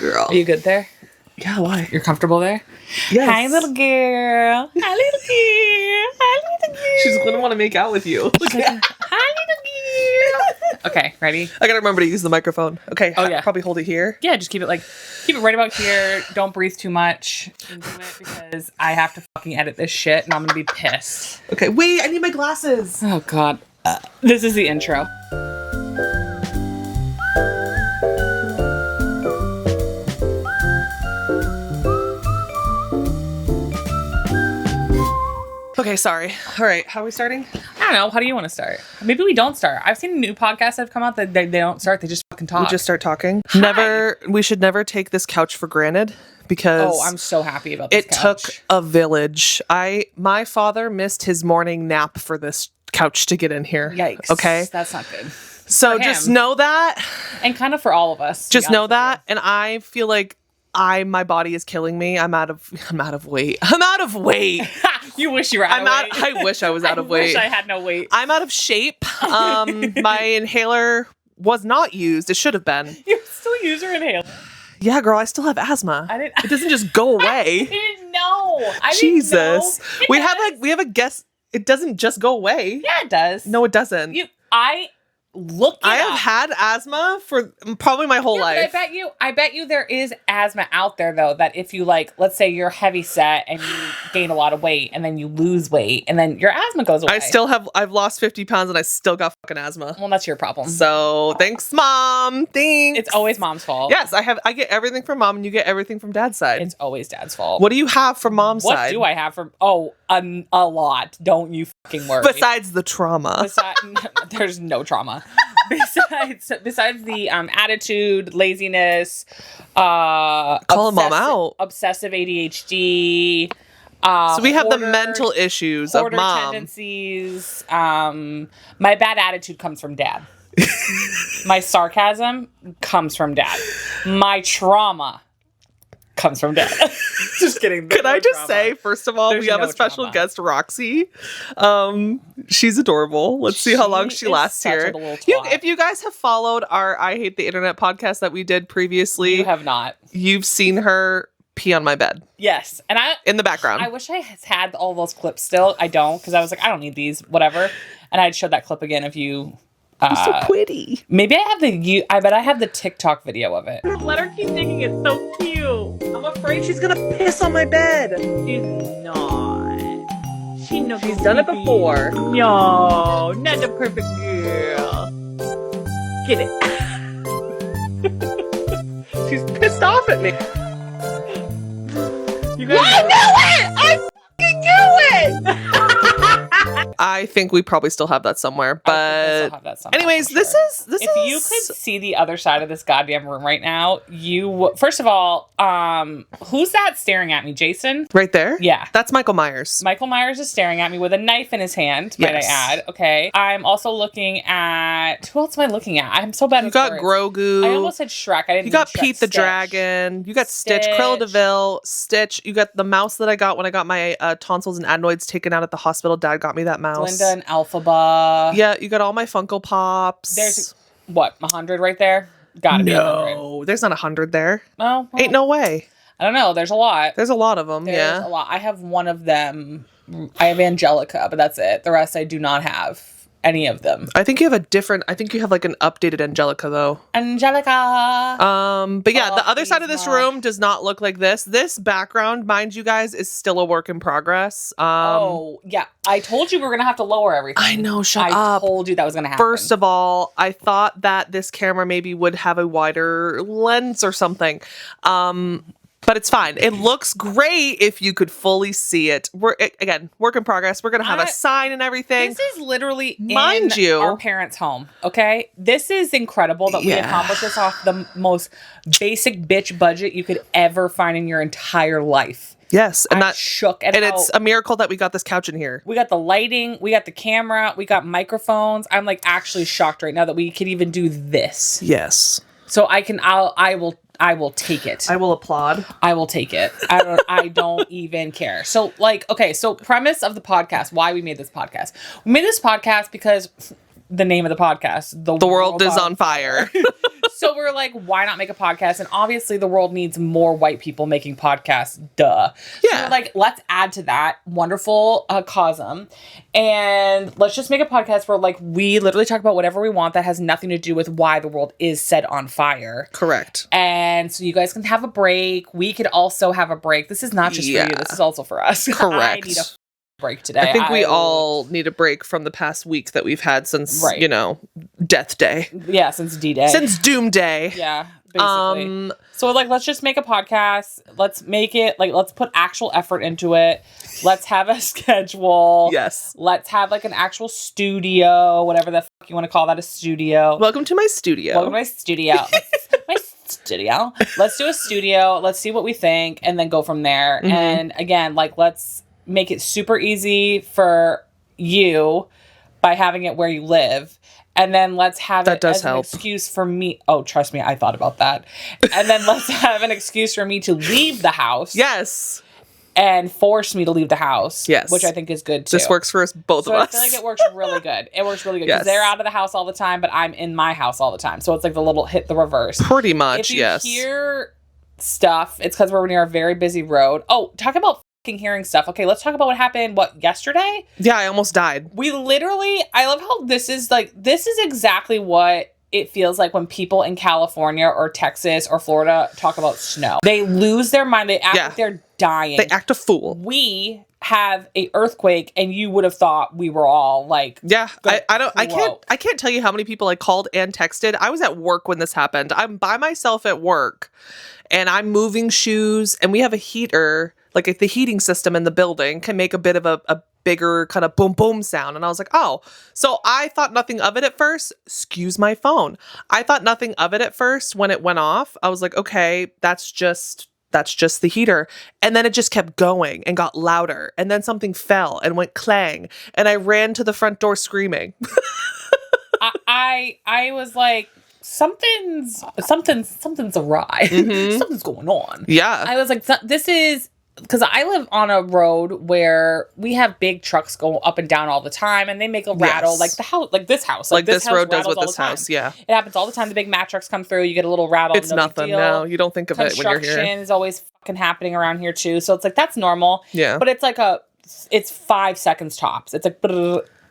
girl. Are you good there? Yeah, why? You're comfortable there? Yes. Hi, little girl. Hi, little girl. Hi, little girl. She's gonna want to make out with you. Hi, little girl. Okay, ready? I gotta remember to use the microphone. Okay. Oh, yeah. Probably hold it here. Yeah, just keep it right about here. Don't breathe too much into it because I have to fucking edit this shit and I'm gonna be pissed. Okay. Wait, I need my glasses. Oh, God. This is the intro. Okay, sorry. All right, how are we starting? I don't know. How do you want to start? Maybe we don't start. I've seen new podcasts that have come out that they don't start. They just fucking talk. We just start talking. Hi. We should never take this couch for granted because Oh, I'm so happy about this it couch. took a village. My father missed his morning nap for this couch to get in here. Yikes. Okay. That's not good. So For just him. know that. And kind of for all of us. Just know that. And I feel like my body is killing me. I'm out of weight. I'm out of weight. You wish you were out of weight. I wish I was out of weight. I wish I had no weight. I'm out of shape. My inhaler was not used. It should have been. You still use your inhaler. Yeah, girl, I still have asthma. I didn't. It doesn't just go away. I didn't know. Jesus. Didn't know. We have a guess. It doesn't just go away. Yeah, it does. No, it doesn't. I have had asthma for probably my whole life. I bet you there is asthma out there though, that if you let's say you're heavy set and you gain a lot of weight and then you lose weight and then your asthma goes away. I've lost 50 pounds and I still got fucking asthma. Well, that's your problem. So thanks, Mom. Thanks. It's always Mom's fault. Yes, I get everything from Mom and you get everything from Dad's side. It's always Dad's fault. What do you have from Mom's What side? do I have from? Oh, a lot. Don't you fucking worry. Besides the trauma. There's no trauma. Besides the attitude, laziness, call Mom out. Obsessive ADHD. So we have the mental issues of Mom. Tendencies. My bad attitude comes from Dad. My sarcasm comes from Dad. My trauma comes from Dad. Just kidding. Can I just say, first of all, we have a special guest, Roxy. She's adorable. Let's see how long she lasts here. If you guys have followed our I Hate the Internet podcast that we did previously, you have not. You've seen her pee on my bed. Yes. And in the background. I wish I had all those clips still. I don't, because I was like, I don't need these, whatever. And I'd show that clip again if you... You're so pretty. Maybe I have I bet I have the TikTok video of it. Let her keep thinking it's so cute. I'm afraid she's gonna piss on my bed. She's not. She's done it before. No, not the perfect girl. Get it. She's pissed off at me. You guys I knew it! I fucking knew it! I think we probably still have that somewhere, but anyways, sure. If you could see the other side of this goddamn room right now, first of all, who's that staring at me? Jason? Right there? Yeah. That's Michael Myers. Michael Myers is staring at me with a knife in his hand, might I add. Okay. I'm also looking at, who else am I looking at? I'm so bad at You got words. Grogu. I almost said Shrek. I didn't. You got Shrek. Pete the Stitch. Dragon. You got Stitch. Cruella de Vil. Stitch. You got the mouse that I got when I got my tonsils and adenoids taken out at the hospital. Dad got me that mouse. Glinda and Elphaba. Yeah, you got all my Funko Pops. There's, 100 right there? Gotta be 100. No, there's not 100 there. No? Ain't no way. I don't know. There's a lot. There's a lot of them, There's a lot. I have one of them. I have Angelica, but that's it. The rest I do not have any of them. I think you have like an updated Angelica though. Angelica. But yeah, the other side of this room does not look like this. This background, mind you guys, is still a work in progress. Oh, yeah. I told you we were going to have to lower everything. I know, shut up. I told you that was going to happen. First of all, I thought that this camera maybe would have a wider lens or something. But it's fine. It looks great if you could fully see it. Again, work in progress. We're going to have a sign and everything. This is literally Mind you, our parents' home, okay? This is incredible that we accomplished this off the most basic bitch budget you could ever find in your entire life. Yes. And that's shook. And it's a miracle that we got this couch in here. We got the lighting. We got the camera. We got microphones. I'm actually shocked right now that we could even do this. Yes. So I will take it. I will applaud. I will take it. I don't even care. So so premise of the podcast, why we made this podcast. We made this podcast because the name of the podcast, The World is on fire. So we're like, why not make a podcast? And obviously the world needs more white people making podcasts. Duh. Yeah. So we're like, let's add to that wonderful cosm. And let's just make a podcast where like we literally talk about whatever we want that has nothing to do with why the world is set on fire. Correct. And so you guys can have a break. We could also have a break. This is not just for you. This is also for us. Correct. I need a break today. I think we all need a break from the past week that we've had since, you know, Death Day. Yeah, since D-Day. Since Doom Day. Yeah, basically. So, like, let's just make a podcast. Let's make it, like, let's put actual effort into it. Let's have a schedule. Yes. Let's have, like, an actual studio, whatever the fuck you want to call that, a studio. Welcome to my studio. Welcome to my studio. My studio. Let's do a studio. Let's see what we think, and then go from there. Mm-hmm. And, again, like, let's make it super easy for you by having it where you live. And then let's have it as an excuse for me. Oh, trust me, I thought about that. And then let's have an excuse for me to leave the house. Yes. And force me to leave the house. Yes. Which I think is good too. This works for us, both of us. I feel like it works really good. It works really good. Because they're out of the house all the time, but I'm in my house all the time. So it's like the little hit the reverse. Pretty much, yes. If you hear stuff, it's because we're near a very busy road. Oh, talk about hearing stuff. Okay, let's talk about what happened, yesterday? Yeah, I almost died. We literally, I love how this is exactly what it feels like when people in California or Texas or Florida talk about snow. They lose their mind. They act like they're dying. They act a fool. We have a earthquake and you would have thought we were all like, yeah, I can't tell you how many people I called and texted. I was at work when this happened. I'm by myself at work and I'm moving shoes and we have a heater. Like if the heating system in the building can make a bit of a bigger kind of boom, boom sound. And I was like, oh, so I thought nothing of it at first. Excuse my phone. I thought nothing of it at first when it went off. I was like, okay, that's just the heater. And then it just kept going and got louder. And then something fell and went clang. And I ran to the front door screaming. I was like, something's awry. Mm-hmm. Something's going on. Yeah. I was like, this is... Because I live on a road where we have big trucks go up and down all the time, and they make a rattle like the house, like this house, like this road does with this house. Yeah, it happens all the time. The big Mack trucks come through, you get a little rattle. It's nothing. No, you don't think of it when you're here. Construction is always fucking happening around here too, so it's like that's normal. Yeah, but it's like it's 5 seconds tops. It's like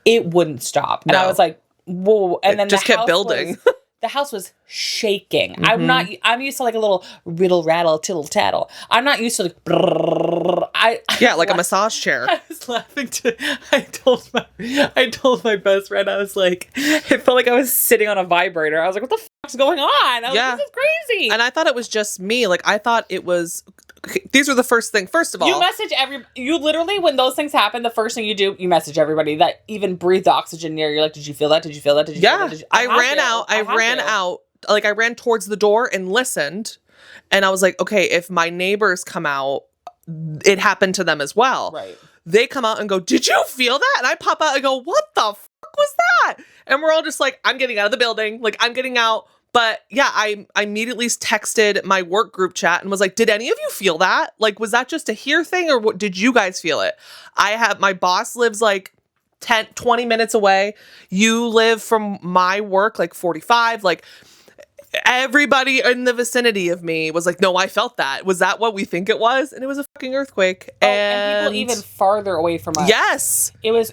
it wouldn't stop, and I was like, whoa, and then just kept building. The house was shaking. Mm-hmm. I'm used to like a little riddle, rattle, tittle, tattle. I'm not used to like, like a massage chair. I was laughing I told my best friend, I was like, it felt like I was sitting on a vibrator. I was like, what the fuck's going on? I was like, this is crazy. And I thought it was just me. Like, I thought it was... These were the first thing. First of all, you literally, when those things happen, the first thing you do, you message everybody that even breathed oxygen near. You're like, did you feel that? Did you feel that? Did you feel that? I ran out. Like I ran towards the door and listened. And I was like, okay, if my neighbors come out, it happened to them as well. Right. They come out and go, did you feel that? And I pop out and go, what the fuck was that? And we're all just like, I'm getting out of the building. Like, I'm getting out. But yeah, I immediately texted my work group chat and was like, did any of you feel that? Like, was that just a here thing or what, did you guys feel it? My boss lives like 20 minutes away. You live from my work like 45. Like everybody in the vicinity of me was like, no, I felt that. Was that what we think it was? And it was a fucking earthquake. And people even farther away from us. Yes. It was,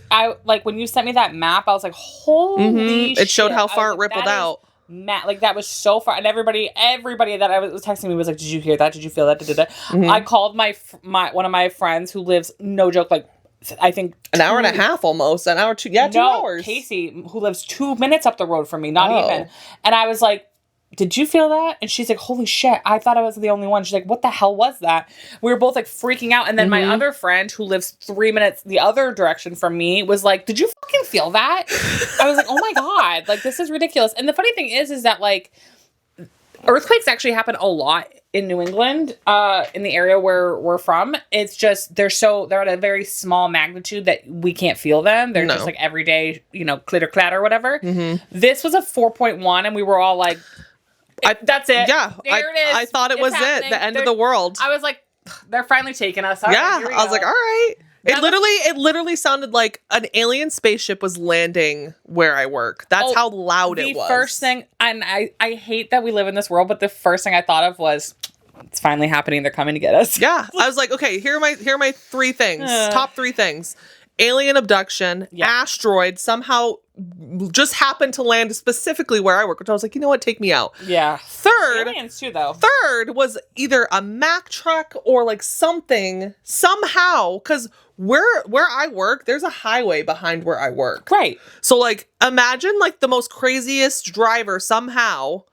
when you sent me that map, I was like, holy shit. It showed how far it rippled out. Like that was so far, and everybody that I was texting me was like, "Did you hear that? Did you feel that?" Mm-hmm. I called my one of my friends who lives, no joke, like I think an hour and a half, almost an hour, 2 hours. Casey, who lives 2 minutes up the road from me, not even, and I was like, did you feel that? And she's like, holy shit, I thought I was the only one. She's like, what the hell was that? We were both like freaking out. And then my other friend who lives 3 minutes the other direction from me was like, did you fucking feel that? I was like, oh my God, like this is ridiculous. And the funny thing is that like earthquakes actually happen a lot in New England, in the area where we're from. It's just, they're at a very small magnitude that we can't feel them. They're just like everyday, clitter clatter, whatever. Mm-hmm. This was a 4.1 and we were all like, that's it. Yeah. There it is. I thought it was happening. The end of the world. I was like, they're finally taking us. All right, I was like, all right. It literally sounded like an alien spaceship was landing where I work. That's how loud it was. The first thing, and I hate that we live in this world, but the first thing I thought of was, it's finally happening. They're coming to get us. Yeah. I was like, okay, here are my 3 things. Top 3 things. Alien abduction, asteroid somehow just happened to land specifically where I work, which I was like, you know what, take me out. Yeah. Third, aliens too, though. Third was either a Mack truck or like something, somehow, because where I work, there's a highway behind where I work. Right. So like, imagine like the most craziest driver somehow,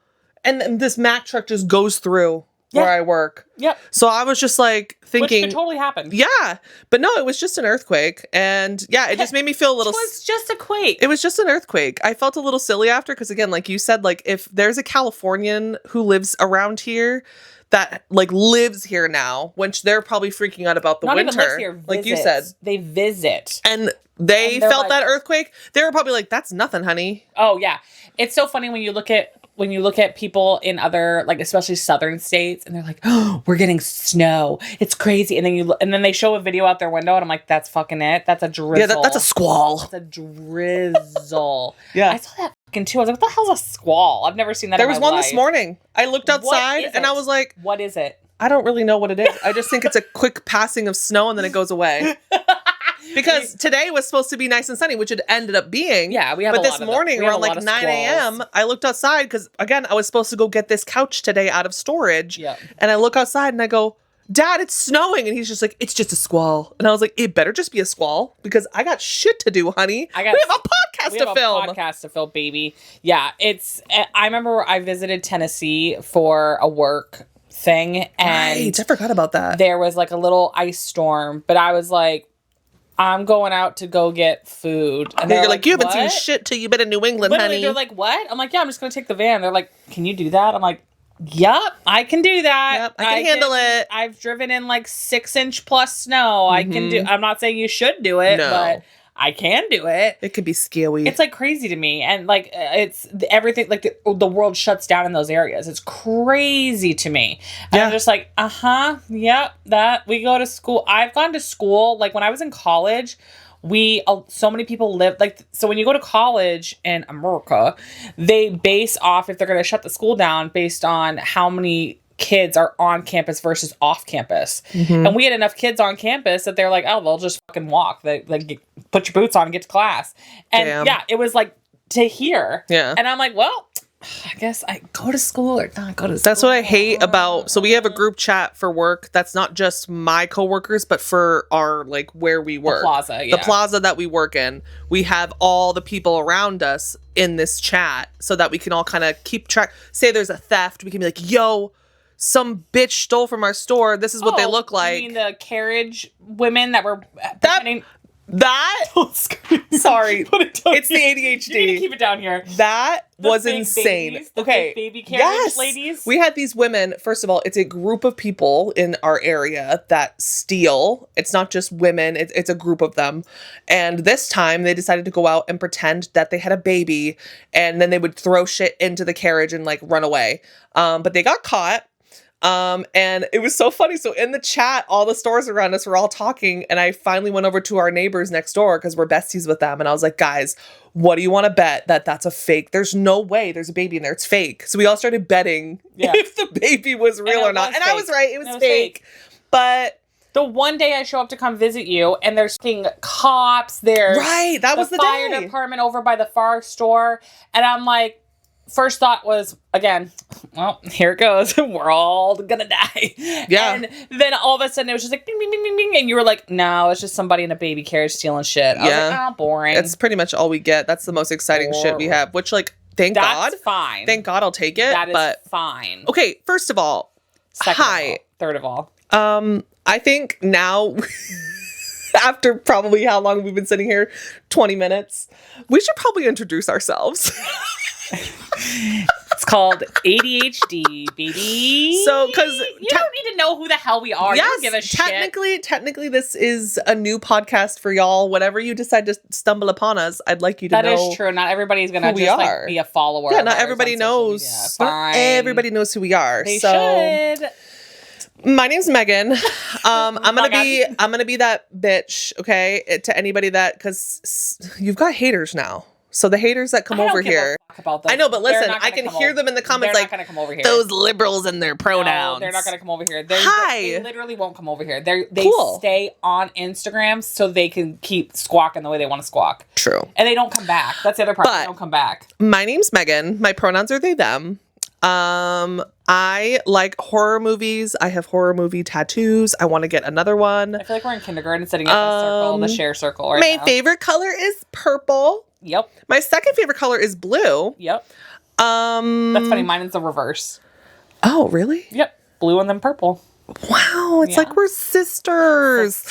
and this Mack truck just goes through where I work. Yep. So I was just like thinking, which could totally happen. Yeah, but no, it was just an earthquake, and yeah, it just made me feel a little. It was just a quake. It was just an earthquake. I felt a little silly after because again, like you said, like if there's a Californian who lives around here that like lives here now, which they're probably freaking out about the Not winter, even lives here, like you said, they visit, and they they're felt like, that earthquake. They were probably like, "That's nothing, honey." Oh yeah, it's so funny when you look at people in other, like especially southern states, and they're like, "Oh, we're getting snow. It's crazy." And then they show a video out their window, and I'm like, "That's fucking it. That's a drizzle. Yeah, that's a squall. That's a drizzle." Yeah, I saw that fucking too. I was like, "What the hell's a squall? I've never seen that." There was one this morning. I looked outside, and I was like, "What is it?" I don't really know what it is. I just think it's a quick passing of snow, and then it goes away. Because today was supposed to be nice and sunny, which it ended up being. Yeah, we have But a this lot of morning, around like 9 a.m., I looked outside because, again, I was supposed to go get this couch today out of storage. Yeah. And I look outside and I go, Dad, it's snowing. And he's just like, it's just a squall. And I was like, it better just be a squall because I got shit to do, honey. We have a podcast to film. Podcast to film, baby. Yeah, I remember I visited Tennessee for a work thing. And right, I forgot about that. There was like a little ice storm, but I was like, I'm going out to go get food. And you're like, you haven't seen shit till you've been in New England, literally, honey. They're like, what? I'm like, yeah, I'm just going to take the van. They're like, can you do that? I'm like, yep, I can do that. Yep, I can handle it. I've driven in like 6-inch plus snow. I can do. I'm not saying you should do it, but I can do it. It could be scary. It's like crazy to me. And like, it's everything, like the world shuts down in those areas. It's crazy to me. And I'm just like, yep, that we go to school. I've gone to school. Like when I was in college, so many people live like, so when you go to college in America, they base off, if they're going to shut the school down, based on how many kids are on campus versus off campus. And we had enough kids on campus that they're like, oh, they'll just fucking walk. They like put your boots on and get to class. And yeah, it was like to here. Yeah. And I'm like, well, I guess I go to school or not go to school. That's what I hate about, so we have a group chat for work that's not just my coworkers, but for our, like, where we work. The plaza that we work in. We have all the people around us in this chat so that we can all kind of keep track. Say there's a theft, we can be like, yo, some bitch stole from our store. This is what they look like. You mean the carriage women that were sorry, it's the ADHD. You need to keep it down here. That was insane. Babies, okay, baby carriage ladies. We had these women. First of all, it's a group of people in our area that steal. It's not just women. It's a group of them. And this time, they decided to go out and pretend that they had a baby, and then they would throw shit into the carriage and like run away. But they got caught. And it was so funny. So in the chat, all the stores around us were all talking, and I finally went over to our neighbors next door because we're besties with them. And I was like, guys, what do you want to bet that that's a fake? There's no way there's a baby in there. It's fake. So we all started betting if the baby was real or not. And I was right. It was fake. But the one day I show up to come visit you, and there's cops there. Right. That was the fire department over by the far store. And I'm like, first thought was, again, well, here it goes. We're all gonna die. Yeah. And then all of a sudden it was just like, ding, ding, ding, ding, ding. And you were like, no, it's just somebody in a baby carriage stealing shit. I was like, oh, boring. It's pretty much all we get. That's the most exciting shit we have, which, like, thank God. That's fine. Thank God I'll take it. That is fine. Okay, first of all, Second of all, third of all. I think now, after probably how long we've been sitting here, 20 minutes, we should probably introduce ourselves. It's called ADHD, baby. So, because you don't need to know who the hell we are. Yes, you don't give a shit. Technically, this is a new podcast for y'all. Whatever you decide to stumble upon us, I'd like you to know. That is true. Not everybody's gonna just like be a follower. Yeah, not everybody knows. Not everybody knows who we are. They should. My name's Megan. I'm my gonna be that bitch, okay, to anybody that, because you've got haters now. So the haters that come I don't over give a here, fuck about them. I know, but They're listen, not I gonna can come hear over- them in the comments They're like, not gonna come over here. those liberals and their pronouns. No, they're not gonna come over here. Hi. They literally won't come over here. They Cool. stay on Instagram so they can keep squawking the way they want to squawk. True. And they don't come back. That's the other part. But- They don't come back. My name's Megan. My pronouns are they, them. I like horror movies. I have horror movie tattoos. I want to get another one. I feel like we're in kindergarten setting up the circle, the share circle right My now. favorite color is purple. Yep. My second favorite color is blue. Yep. That's funny. Mine is the reverse. Oh, really? Yep. Blue and then purple. Wow, it's like we're sisters.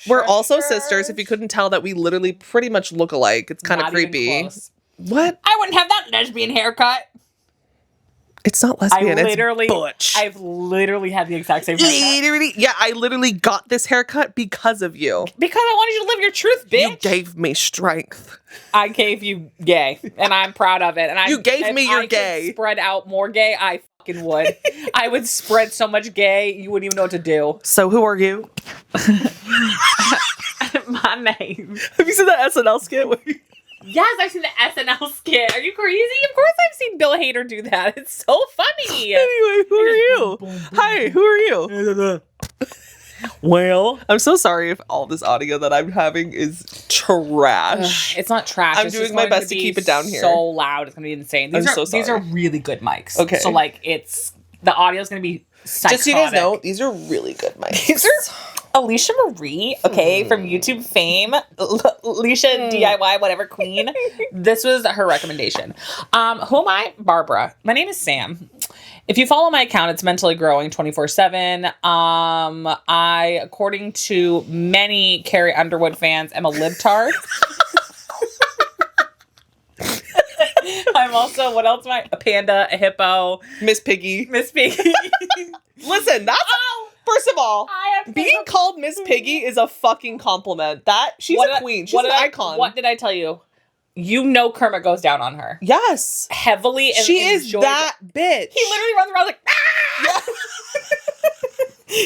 We're also sisters. If you couldn't tell that we literally pretty much look alike. It's kind of Not even creepy. close. What? I wouldn't have that lesbian haircut. It's not lesbian. It's butch. I've literally had the exact same haircut. Literally, yeah, I literally got this haircut because of you. Because I wanted you to live your truth, bitch. You gave me strength. I gave you gay, and I'm proud of it. And You gave me your if gay. I could spread out more gay, I fucking would. I would spread so much gay, you wouldn't even know what to do. So who are you? My name. Have you seen that SNL skit? Yes, I've seen the SNL skit. Are you crazy? Of course I've seen Bill Hader do that. It's so funny. Anyway, who are you? Hi, who are you? Well, I'm so sorry if all this audio that I'm having is trash. It's not trash. I'm It's doing just my going best to be keep it down here. So loud, it's gonna be insane. These I'm so These are sorry. really good mics. Okay. So like, it's the audio's gonna be psychotic. Just so you guys know, these are really good mics. These are Alicia Marie, okay, from YouTube fame. Alicia DIY, whatever queen. This was her recommendation. Who am I? Barbara. My name is Sam. If you follow my account, it's mentally growing 24/7. I, according to many Carrie Underwood fans, am a libtard. I'm also, what else am I? A panda, a hippo, Miss Piggy. Miss Piggy. Listen, that's first of all, I have being called Miss Piggy is a fucking compliment. She's a queen. She's an icon. What did I tell you? You know Kermit goes down on her. Yes. Heavily. And She is that bitch. He literally runs around like, ah! Yeah.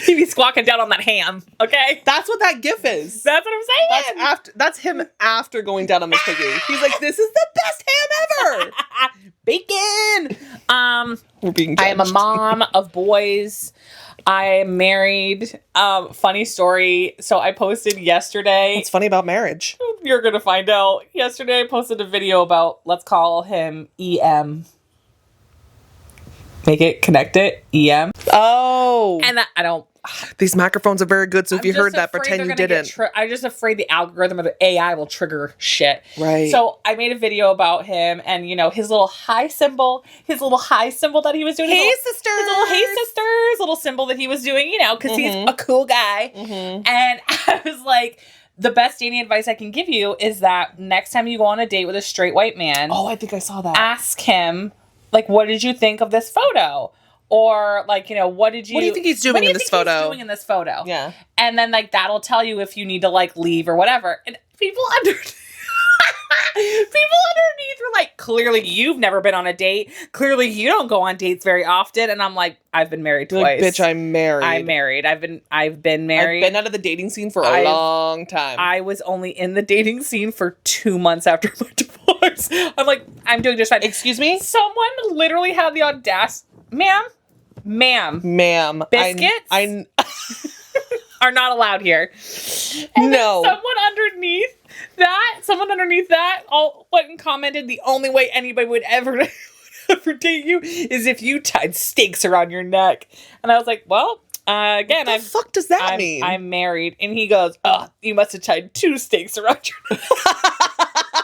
He'd be squawking down on that ham, okay? That's what that gif is. That's what I'm saying. That's him after going down on Miss Piggy. He's like, this is the best ham ever. Bacon. We're being I am a judged. mom of boys. I am married. Funny story. So I posted yesterday. What's funny about marriage? You're going to find out. Yesterday I posted a video about, let's call him EM. Make it, connect it, EM. Oh. And I don't. These microphones are very good, so if you heard that, pretend you didn't. I'm just afraid the algorithm or the AI will trigger shit. Right. So I made a video about him and, you know, his little high symbol that he was doing. Hey, his sisters. little hey sisters little symbol that he was doing, you know, because he's a cool guy. And I was like, the best dating advice I can give you is that next time you go on a date with a straight white man, Oh, I think I saw that. ask him, like, what did you think of this photo? Or, like, you know, what do you think he's doing in this photo? He's doing in this photo? Yeah. And then, like, that'll tell you if you need to, like, leave or whatever. And people underneath were like, clearly you've never been on a date. Clearly you don't go on dates very often. And I'm like, I've been married You're twice. like, bitch, I'm married. I'm married. I've been married. I've been out of the dating scene for a long time. I was only in the dating scene for 2 months after my divorce. I'm like, I'm doing just fine. Excuse me? Someone literally had the audacity. Ma'am. Biscuits? Are not allowed here. And No. then someone underneath that all went and commented, the only way anybody would ever date you is if you tied stakes around your neck. And I was like, well, again, What the fuck does that mean? I'm married. And he goes, oh, you must have tied 2 stakes around your neck.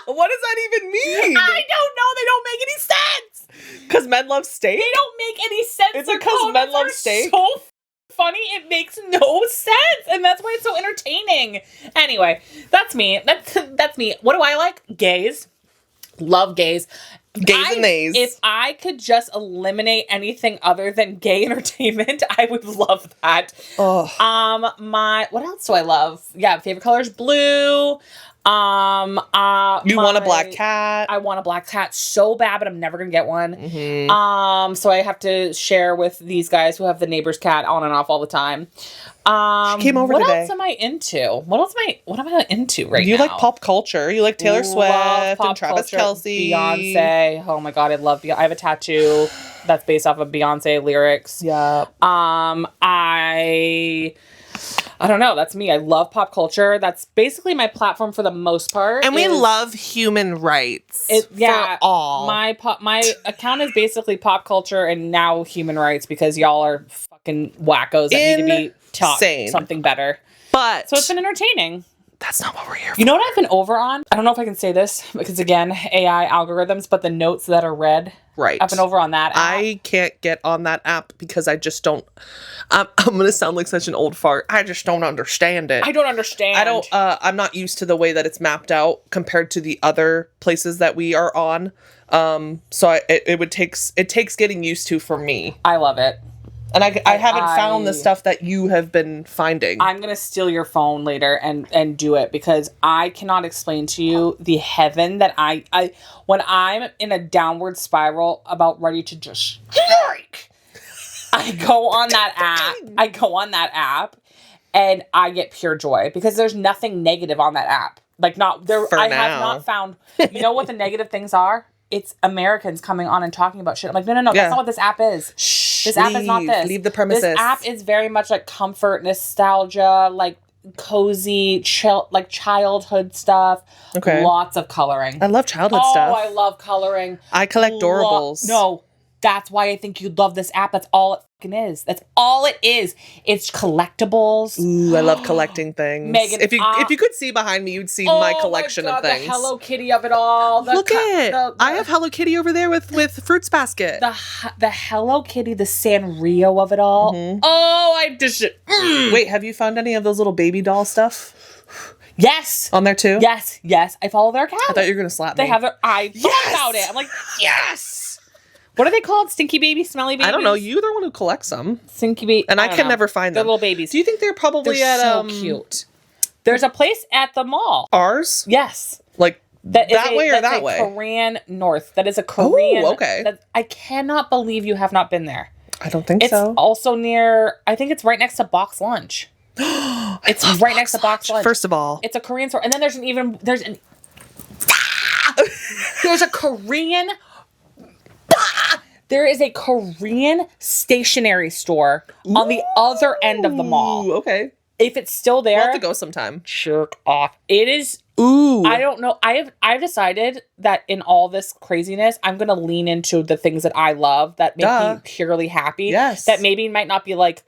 What does that even mean? I don't know. They don't make any sense. Because men love steak? They don't make any sense. Is it Their 'cause men comments love are steak? So funny, it makes no sense, and that's why it's so entertaining. Anyway, that's me. That's me. What do I like? Gays. Love gays. Gays and nays. If I could just eliminate anything other than gay entertainment, I would love that. Oh. What else do I love? Yeah, favorite color is blue. You want a black cat? I want a black cat so bad, but I'm never gonna get one. Mm-hmm. So I have to share with these guys who have the neighbor's cat on and off all the time. She came over what today. else am I into? What am I into right now? You like pop culture. You like Taylor Swift and Travis culture, Kelce. Beyonce. Oh my God, I love Beyonce. I have a tattoo that's based off of Beyonce lyrics. Yeah. I don't know. That's me. I love pop culture. That's basically my platform for the most part. And we love human rights for all. My account is basically pop culture and now human rights because y'all are fucking wackos that need to be taught something better. But so it's been entertaining. That's not what we're here for. You know what I've been over on? I don't know if I can say this because, again, AI algorithms, but the notes that are read. Right. I've been over on that app. I can't get on that app because I just don't. I'm going to sound like such an old fart. I just don't understand it. I don't understand. I'm not used to the way that it's mapped out compared to the other places that we are on. So it takes getting used to for me. I love it. And I haven't found the stuff that you have been finding. I'm going to steal your phone later and do it because I cannot explain to you the heaven that I when I'm in a downward spiral about ready to just strike, I go on that app and I get pure joy because there's nothing negative on that app. Like have not found, you know what the negative things are? It's Americans coming on and talking about shit. I'm like, no, that's not what this app is. This app is not this. Leave the premises. This app is very much like comfort, nostalgia, like cozy, chill, like childhood stuff. Okay. Lots of coloring. I love childhood stuff. Oh, I love coloring. I collect Doorables. No, that's why I think you'd love this app. That's all it fucking is. That's all it is. It's collectibles. Ooh, I love collecting things. Megan, if you could see behind me, you'd see my collection of things. The Hello Kitty of it all. Look at I have Hello Kitty over there with Fruits Basket. The Hello Kitty, the Sanrio of it all. Mm-hmm. Oh, I just Wait, have you found any of those little baby doll stuff? Yes. On there too? Yes. I follow their account. I thought you were gonna slap me. They have I thought about it. I'm like, yes. What are they called? Stinky baby, smelly babies? I don't know. You're the one who collects them. Stinky baby. And I can never find them. They're little babies. Do you think they're probably so cute? There's a place at the mall. Ours? Yes. Like that way or that way? Korean North. That is a Korean. Oh, okay. I cannot believe you have not been there. I don't think so. It's also near, I think it's right next to Box Lunch. It's right next to Box Lunch. First of all. It's a Korean store. And then there's a Korean... There is a Korean stationery store on the other end of the mall. Okay. If it's still there, we'll have to go sometime. Jerk off. It is. Ooh. I don't know. I've decided that in all this craziness, I'm gonna lean into the things that I love that make me purely happy. Yes. That maybe might not be like.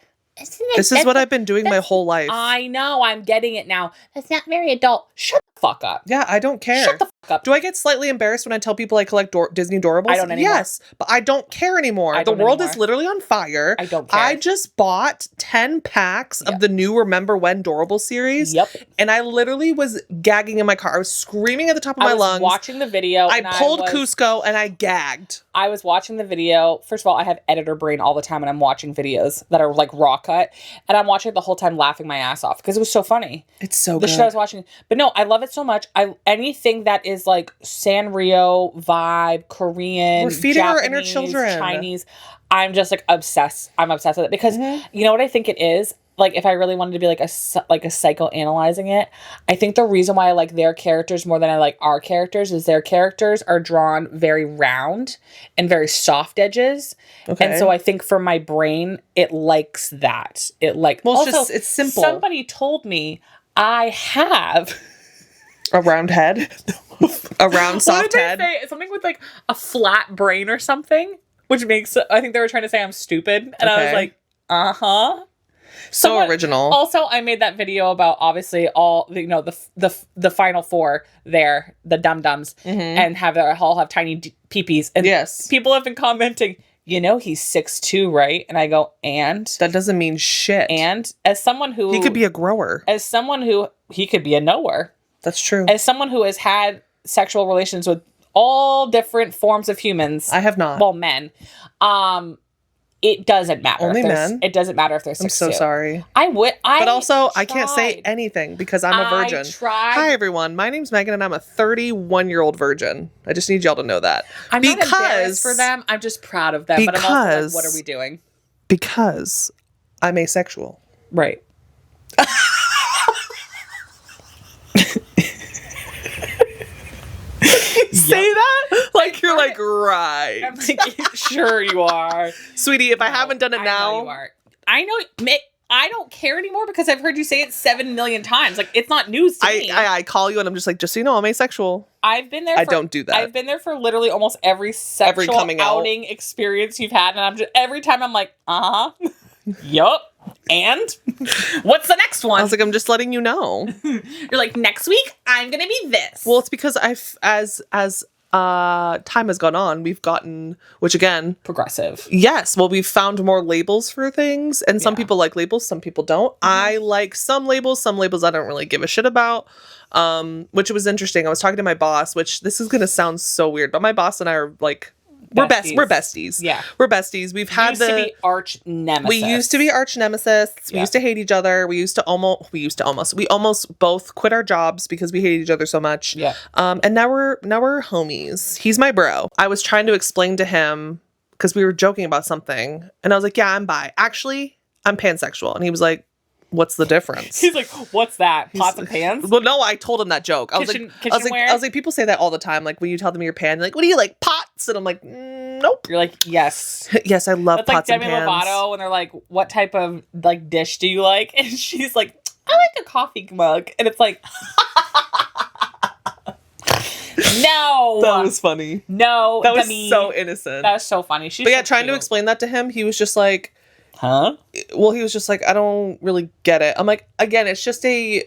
This is what I've been doing my whole life. I know. I'm getting it now. That's not very adult. Shut the fuck up. Yeah, I don't care. Shut the fuck up. Do I get slightly embarrassed when I tell people I collect Disney Doorables? I don't anymore. Yes, but I don't care anymore. The world is literally on fire. I don't care. I just bought 10 packs of the new Remember When Doorable series. Yep. And I literally was gagging in my car. I was screaming at the top of my lungs. Watching the video. I pulled Cusco and I gagged. I was watching the video. First of all, I have editor brain all the time and I'm watching videos that are like raw cut. And I'm watching it the whole time laughing my ass off because it was so funny. It's so good. The shit I was watching. But no, I love it so much. Anything that is like Sanrio vibe, Korean, we're feeding Japanese, our inner children. Chinese. I'm just like obsessed. I'm obsessed with it because you know what I think it is? Like if I really wanted to be like a psychoanalyzing it, I think the reason why I like their characters more than I like our characters is their characters are drawn very round and very soft edges. Okay. And so I think for my brain, it likes that. It's simple. Somebody told me I have a round head, a round soft head. Something with like a flat brain or something, which makes, I think they were trying to say I'm stupid. And I was like, So original. Also, I made that video about obviously all the final four there, the dum-dums, and all have tiny peepees. And people have been commenting, he's 6'2", right? And I go, and? That doesn't mean shit. And as someone who... He could be a grower. As someone who... He could be a knower. That's true. As someone who has had sexual relations with all different forms of humans. I have not. Well, men. it doesn't matter. Only if there's- men? It doesn't matter if they're 6'2". I'm so sorry. But also, I can't say anything because I'm a virgin. I tried. Hi, everyone. My name's Megan, and I'm a 31-year-old virgin. I just need y'all to know that. I'm not embarrassed for them. I'm just proud of them. But I'm also like, what are we doing? Because I'm asexual. Right. Say that like you're like, right. I'm like, sure you are. Sweetie, if I haven't done it I now. know you are. I know. I don't care anymore because I've heard you say it 7 million times. Like, it's not news to me. I call you and I'm just like, just so you know, I'm asexual. I've been there. I don't do that. I've been there for literally almost every sexual coming out. outing experience you've had, and I'm just every time I'm like, yup. And what's the next one? I was like, I'm just letting you know. You're like, next week I'm gonna be this. Well, it's because as time has gone on, we've gotten, which again, progressive. yes. Well, we've found more labels for things, and some people like labels, some people don't. Mm-hmm. I like some labels I don't really give a shit about. Which was interesting. I was talking to my boss, which this is gonna sound so weird, but my boss and I are like, we're besties. Yeah. We're besties. We've had used to be arch nemesis. We used to be arch nemesis. We used to hate each other. We almost both quit our jobs because we hated each other so much. Yeah. And now we're homies. He's my bro. I was trying to explain to him because we were joking about something, and I was like, yeah, I'm bi. Actually, I'm pansexual. And he was like, what's the difference? He's like, what's that? Pots and pans? Well, no, I told him that joke. I was like, people say that all the time. Like, when you tell them you're pan, like, what do you like, pots? And I'm like, nope. You're like, yes. Yes, I love That's pots like and Demi pans. Lovato when they're like, what type of like dish do you like? And she's like, I like a coffee mug. And it's like, no. That was funny. No. That was so innocent. That was so funny. But yeah, trying to explain that to him, he was just like, huh? Well, he was just like, I don't really get it. I'm like, again, it's just a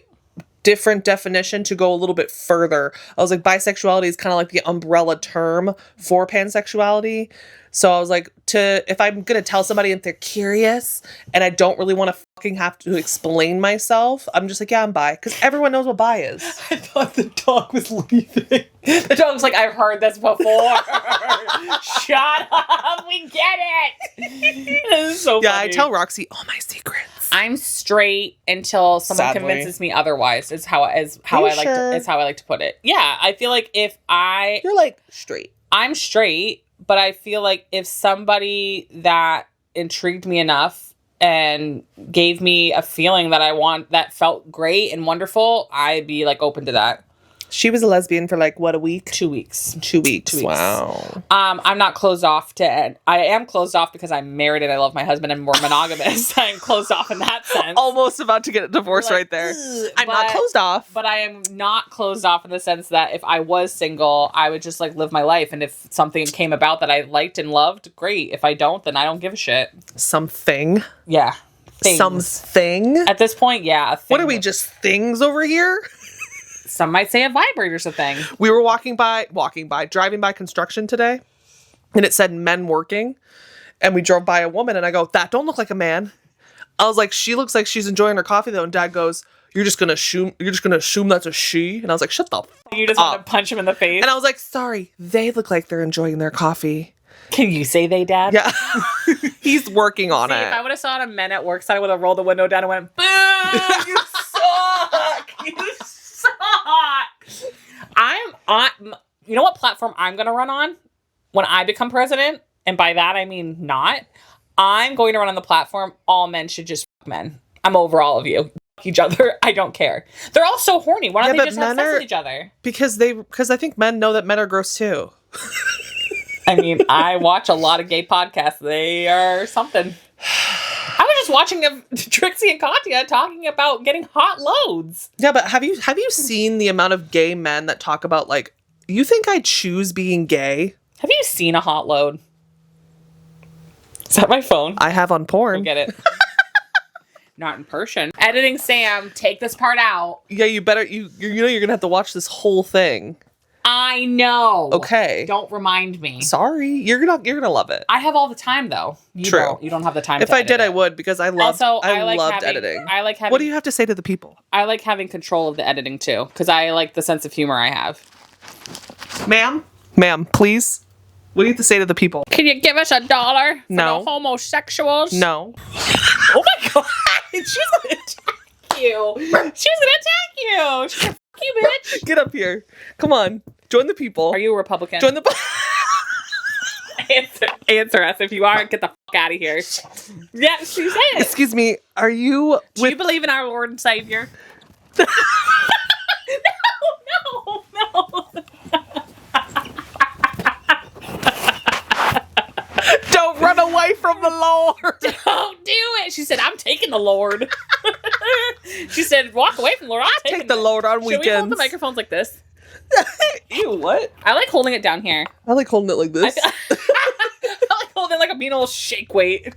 different definition to go a little bit further. I was like, bisexuality is kind of like the umbrella term for pansexuality. So I was like, if I'm going to tell somebody if they're curious and I don't really want to fucking have to explain myself, I'm just like, yeah, I'm bi. Because everyone knows what bi is. I thought the dog was leaving. The dog was like, I've heard this before. Shut up. We get it. This is so funny. Yeah, I tell Roxy all my secrets. I'm straight until someone convinces me otherwise. Is how I like to put it. Yeah, I feel like you're like straight. I'm straight, but I feel like if somebody that intrigued me enough and gave me a feeling that felt great and wonderful, I'd be like open to that. She was a lesbian for like, what, a week? 2 weeks. 2 weeks. Wow. I'm not closed off to... I am closed off because I'm married and I love my husband and we're monogamous. I'm closed off in that sense. Almost about to get a divorce right there. I'm not closed off. But I am not closed off in the sense that if I was single, I would just like live my life. And if something came about that I liked and loved, great. If I don't, then I don't give a shit. Something. Yeah. Things. Something. At this point, yeah. What are we, just things over here? Some might say a vibrator's a thing. We were driving by construction today, and it said men working, and we drove by a woman, and I go, that don't look like a man. I was like, she looks like she's enjoying her coffee though, and Dad goes, you're just gonna assume that's a she, and I was like, shut the fuck You just want to punch him in the face. And I was like, sorry, they look like they're enjoying their coffee. Can you say they, Dad? Yeah. He's working on it. If I would have saw a men at work, I would have rolled the window down and went, boo, you suck. You suck. I'm on, you know what platform I'm going to run on when I become president? And by that, I mean not. I'm going to run on the platform, all men should just fuck men. I'm over all of you. Fuck each other. I don't care. They're all so horny. Why don't they just have sex with each other? Because I think men know that men are gross too. I mean, I watch a lot of gay podcasts. They are something. I was just watching Trixie and Katya talking about getting hot loads. Yeah, but have you seen the amount of gay men that talk about, like, you think I choose being gay? Have you seen a hot load? Is that my phone? I have on porn. Get it. Not in person. Editing Sam, take this part out. Yeah, you better. You know you're gonna have to watch this whole thing. I know. Okay. Don't remind me. Sorry, you're gonna love it. I have all the time though. True. You don't have the time. If I did, I would, because I loved. I loved editing. I like having. What do you have to say to the people? I like having control of the editing too, because I like the sense of humor I have. Ma'am, please. What do you have to say to the people? Can you give us $1 for No. the homosexuals? No. Oh my god. She's gonna attack you. She's gonna attack you. She's gonna fuck you, bitch. Get up here. Come on. Join the people. Are you a Republican? Join the Answer us if you are. Get the fuck out of here. Yeah, she said. Excuse me. Are you Do you believe in our Lord and Savior? No. Don't run away from the Lord. Don't do it. She said, I'm taking the Lord. She said, walk away from the Lord. I'm taking Take the Lord on Should we hold weekends. the microphones like this? Ew, what? I like holding it down here. I like holding it like this. I like holding it like a mean old shake weight.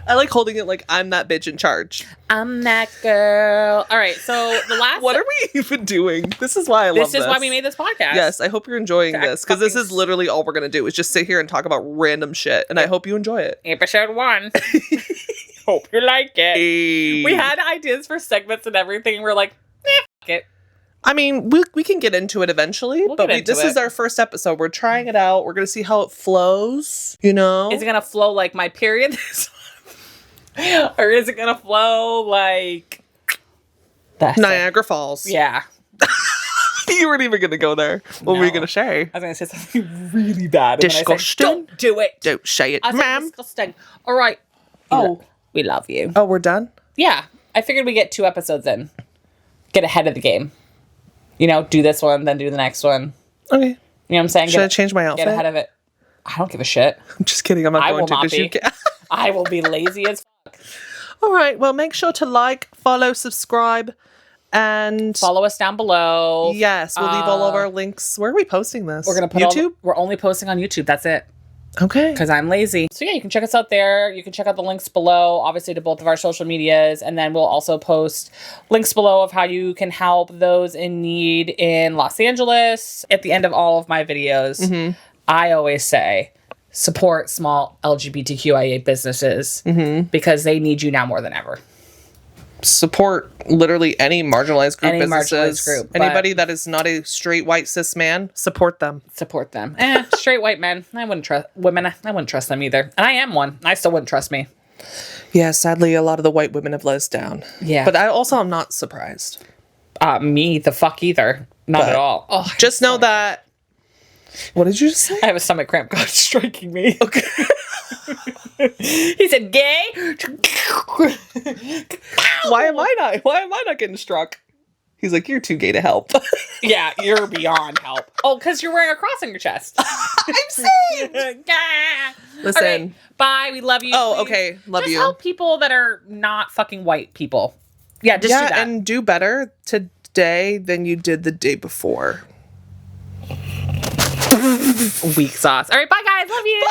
I like holding it like I'm that bitch in charge. I'm that girl. All right, so the last... What are we even doing? This is why I love this. This is why we made this podcast. Yes, I hope you're enjoying To this, because this fucking- is literally all we're going to do is just sit here and talk about random shit, and I hope you enjoy it. Episode 1. Hope you like it. Hey. We had ideas for segments and everything, and we're like, fuck it. I mean, we can get into it eventually, We'll but get into this it. is our first episode. We're trying it out. We're going to see how it flows, you know? Is it gonna flow like my period this month? Or is it gonna flow like... Niagara Falls. Yeah. You weren't even going to go there. What were you No. going to say? I was gonna say something really bad. And then I said, Disgusting. don't do it. Don't say it, I said ma'am. disgusting. All right. Oh, we love you. Oh, we're done? Yeah. I figured we get 2 episodes in. Get ahead of the game. You know, do this one, then do the next one. Okay. You know what I'm saying? Should I change my outfit? Get ahead of it. I don't give a shit. I'm just kidding. I'm not I going will to not because you be. can. I will be lazy as fuck. All right. Well, make sure to like, follow, subscribe, and Follow us down below. yes, we'll leave all of our links. Where are we posting this? We're gonna put YouTube. we're only posting on YouTube. That's it. Okay. Because I'm lazy. So yeah, you can check us out there. You can check out the links below, obviously, to both of our social medias. And then we'll also post links below of how you can help those in need in Los Angeles. At the end of all of my videos, I always say, support small LGBTQIA businesses because they need you now more than ever. Support literally any marginalized group Any businesses. marginalized group, Anybody that is not a straight white cis man, support them. Support them. Straight white men. I wouldn't trust women. I wouldn't trust them either. And I am one. I still wouldn't trust me. Yeah, sadly, a lot of the white women have let us down. Yeah. But I also am not surprised. Me the fuck either. Not But at all. Oh, just know that. What did you just say? I have a stomach cramp. God, striking me. Okay. He said, "Gay." Why am I not getting struck? He's like, you're too gay to help. Yeah, you're beyond help. Oh, because you're wearing a cross on your chest. I'm saying. Listen. Okay, bye. We love you. Oh, Please okay. Love just you. help people that are not fucking white people. Yeah, just do Yeah, that. and do better today than you did the day before. Weak sauce. All right, bye guys. Love you.